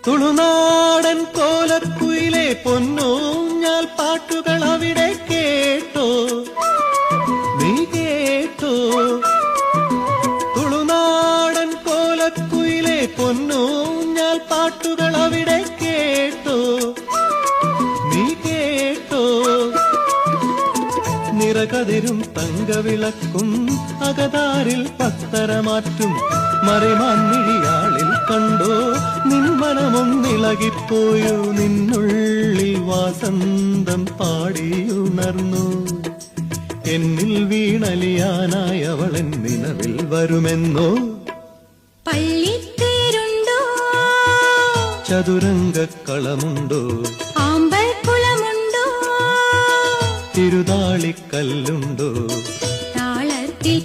തുളുനാടൻ കോലക്കുയിലെ പൊന്നൂഞ്ഞാൽ പാട്ടുകൾ അവിടെ കേട്ടോ, നീ കേട്ടോ. തുളുനാടൻ കോലക്കുയിലെ പൊന്നൂഞ്ഞാൽ പാട്ടുകൾ അവിടെ കേട്ടോ, നീ കേട്ടോ. നിറകതിരും തങ്കവിളക്കും അകതാരിൽ പത്തരമാറ്റും മറിമാൻമിഴിയാളിൽ കണ്ടോ, നിൻമനമൊന്നിളകിപ്പോയോ, നിന്നുള്ളിൽ വാസന്തം പാടിയുണർന്നു. എന്നിൽ വീണലിയാനായി അവളെൻ നിലവിൽ വരുമെന്നോ. പള്ളിത്തേരുണ്ടോ, ചതുരംഗക്കളമുണ്ടോ, ആമ്പൽക്കുളമുണ്ടോ, തിരുതാളിക്കല്ലുണ്ടോ, താളത്തിൽ